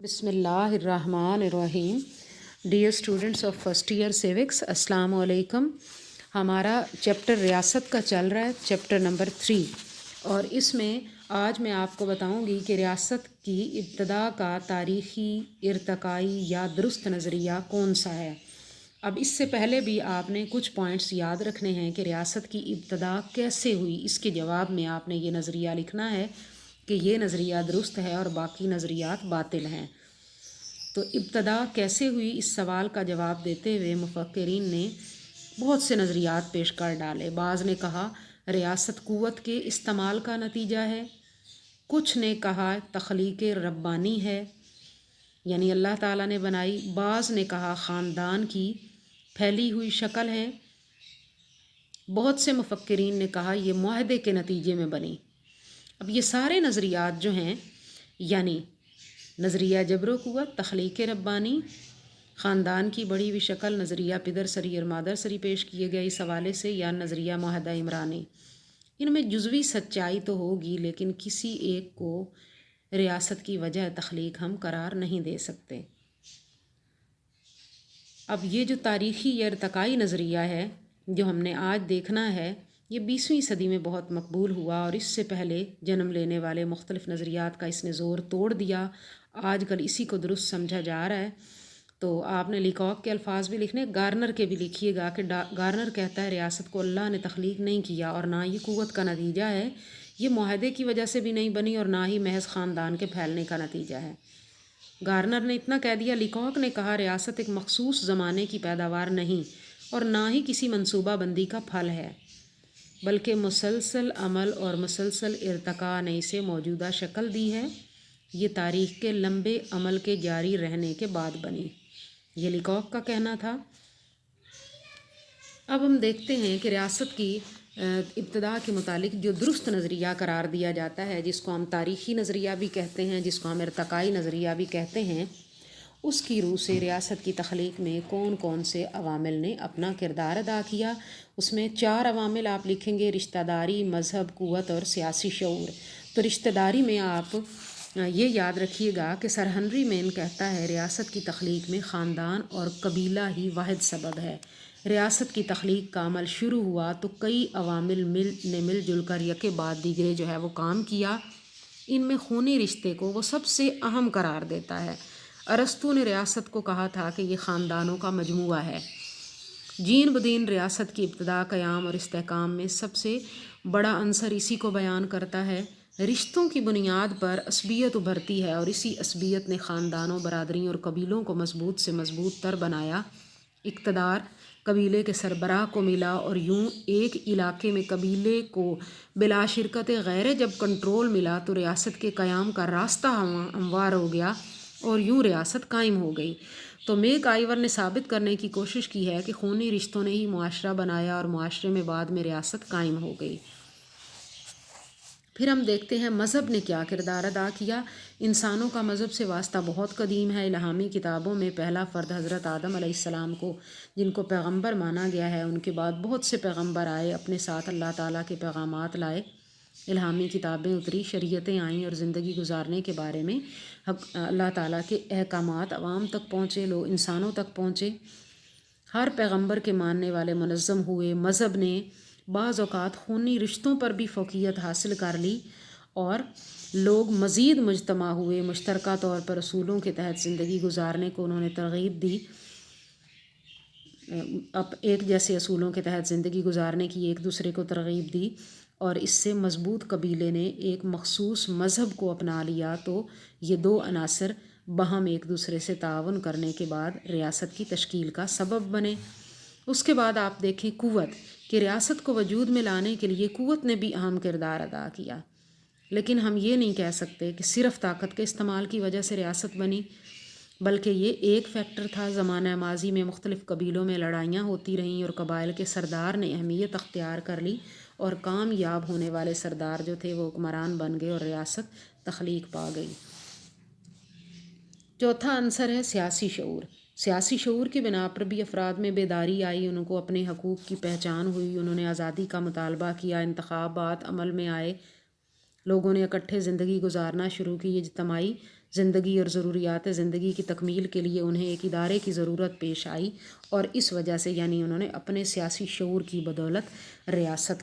بسم اللہ الرحمن الرحیم. Dear students of first year civics, السلام علیکم. ہمارا چیپٹر ریاست کا چل رہا ہے، چیپٹر نمبر 3، اور اس میں آج میں آپ کو بتاؤں گی کہ ریاست کی ابتدا کا تاریخی، ارتقائی یا درست نظریہ کون سا ہے. اب اس سے پہلے بھی آپ نے کچھ پوائنٹس یاد رکھنے ہیں کہ ریاست کی ابتدا کیسے ہوئی. اس کے جواب میں آپ نے یہ نظریہ لکھنا ہے کہ یہ نظریہ درست ہے اور باقی نظریات باطل ہیں. تو ابتدا کیسے ہوئی، اس سوال کا جواب دیتے ہوئے مفکرین نے بہت سے نظریات پیش کر ڈالے. بعض نے کہا ریاست قوت کے استعمال کا نتیجہ ہے، کچھ نے کہا تخلیق ربانی ہے، یعنی اللہ تعالیٰ نے بنائی. بعض نے کہا خاندان کی پھیلی ہوئی شکل ہے. بہت سے مفکرین نے کہا یہ معاہدے کے نتیجے میں بنی. اب یہ سارے نظریات جو ہیں، یعنی نظریہ جبر و قوت، تخلیق ربانی، خاندان کی بڑی ہوئی شکل، نظریہ پدر سری اور مادر سری پیش کیے گئے اس حوالے سے، یا نظریہ معاہدہ عمرانی، ان میں جزوی سچائی تو ہوگی لیکن کسی ایک کو ریاست کی وجہ تخلیق ہم قرار نہیں دے سکتے. اب یہ جو تاریخی یا ارتقائی نظریہ ہے جو ہم نے آج دیکھنا ہے، یہ 20ویں صدی میں بہت مقبول ہوا اور اس سے پہلے جنم لینے والے مختلف نظریات کا اس نے زور توڑ دیا. آج کل اسی کو درست سمجھا جا رہا ہے. تو آپ نے لیکوک کے الفاظ بھی لکھنے، گارنر کے بھی لکھیے گا کہ گارنر کہتا ہے ریاست کو اللہ نے تخلیق نہیں کیا اور نہ یہ قوت کا نتیجہ ہے، یہ معاہدے کی وجہ سے بھی نہیں بنی اور نہ ہی محض خاندان کے پھیلنے کا نتیجہ ہے. گارنر نے اتنا کہہ دیا. لیکوک نے کہا ریاست ایک مخصوص زمانے کی پیداوار نہیں اور نہ ہی کسی منصوبہ بندی کا پھل ہے، بلکہ مسلسل عمل اور مسلسل ارتقاء نے اسے موجودہ شکل دی ہے. یہ تاریخ کے لمبے عمل کے جاری رہنے کے بعد بنی. یہ لیکوک کا کہنا تھا. اب ہم دیکھتے ہیں کہ ریاست کی ابتدا کے متعلق جو درست نظریہ قرار دیا جاتا ہے، جس کو ہم تاریخی نظریہ بھی کہتے ہیں، جس کو ہم ارتقائی نظریہ بھی کہتے ہیں، اس کی روح سے ریاست کی تخلیق میں کون کون سے عوامل نے اپنا کردار ادا کیا. اس میں 4 عوامل آپ لکھیں گے: رشتہ داری، مذہب، قوت اور سیاسی شعور. تو رشتہ داری میں آپ یہ یاد رکھیے گا کہ سر ہنری مین کہتا ہے ریاست کی تخلیق میں خاندان اور قبیلہ ہی واحد سبب ہے. ریاست کی تخلیق کا عمل شروع ہوا تو کئی عوامل نے مل جل کر یکے بعد دیگرے جو ہے وہ کام کیا. ان میں خونی رشتے کو وہ سب سے اہم قرار دیتا ہے. ارسطو نے ریاست کو کہا تھا کہ یہ خاندانوں کا مجموعہ ہے. جین بدین ریاست کی ابتدا، قیام اور استحکام میں سب سے بڑا عنصر اسی کو بیان کرتا ہے. رشتوں کی بنیاد پر عصبیت ابھرتی ہے اور اسی عصبیت نے خاندانوں، برادریوں اور قبیلوں کو مضبوط سے مضبوط تر بنایا. اقتدار قبیلے کے سربراہ کو ملا اور یوں ایک علاقے میں قبیلے کو بلا شرکت غیرے جب کنٹرول ملا تو ریاست کے قیام کا راستہ ہموار ہو گیا اور یوں ریاست قائم ہو گئی. تو میک آئیور نے ثابت کرنے کی کوشش کی ہے کہ خونی رشتوں نے ہی معاشرہ بنایا اور معاشرے میں بعد میں ریاست قائم ہو گئی. پھر ہم دیکھتے ہیں مذہب نے کیا کردار ادا کیا. انسانوں کا مذہب سے واسطہ بہت قدیم ہے. الہامی کتابوں میں پہلا فرد حضرت آدم علیہ السلام کو، جن کو پیغمبر مانا گیا ہے، ان کے بعد بہت سے پیغمبر آئے، اپنے ساتھ اللہ تعالیٰ کے پیغامات لائے، الہامی کتابیں اتری، شریعتیں آئیں اور زندگی گزارنے کے بارے میں اللہ تعالیٰ کے احکامات عوام تک پہنچے، لوگ انسانوں تک پہنچے. ہر پیغمبر کے ماننے والے منظم ہوئے. مذہب نے بعض اوقات خونی رشتوں پر بھی فوقیت حاصل کر لی اور لوگ مزید مجتمع ہوئے. مشترکہ طور پر اصولوں کے تحت زندگی گزارنے کو انہوں نے ترغیب دی. اب ایک جیسے اصولوں کے تحت زندگی گزارنے کی ایک دوسرے کو ترغیب دی اور اس سے مضبوط قبیلے نے ایک مخصوص مذہب کو اپنا لیا. تو یہ 2 عناصر باہم ایک دوسرے سے تعاون کرنے کے بعد ریاست کی تشکیل کا سبب بنے. اس کے بعد آپ دیکھیں قوت، کہ ریاست کو وجود میں لانے کے لیے قوت نے بھی اہم کردار ادا کیا. لیکن ہم یہ نہیں کہہ سکتے کہ صرف طاقت کے استعمال کی وجہ سے ریاست بنی، بلکہ یہ ایک فیکٹر تھا. زمانہ ماضی میں مختلف قبیلوں میں لڑائیاں ہوتی رہیں اور قبائل کے سردار نے اہمیت اختیار کر لی اور کامیاب ہونے والے سردار جو تھے وہ حکمران بن گئے اور ریاست تخلیق پا گئی. چوتھا عنصر ہے سیاسی شعور. سیاسی شعور کی بنا پر بھی افراد میں بیداری آئی، ان کو اپنے حقوق کی پہچان ہوئی، انہوں نے آزادی کا مطالبہ کیا، انتخابات عمل میں آئے، لوگوں نے اکٹھے زندگی گزارنا شروع کی. اجتماعی زندگی اور ضروریات زندگی کی تکمیل کے لیے انہیں ایک ادارے کی ضرورت پیش آئی، اور اس وجہ سے یعنی انہوں نے اپنے سیاسی شعور کی بدولت ریاست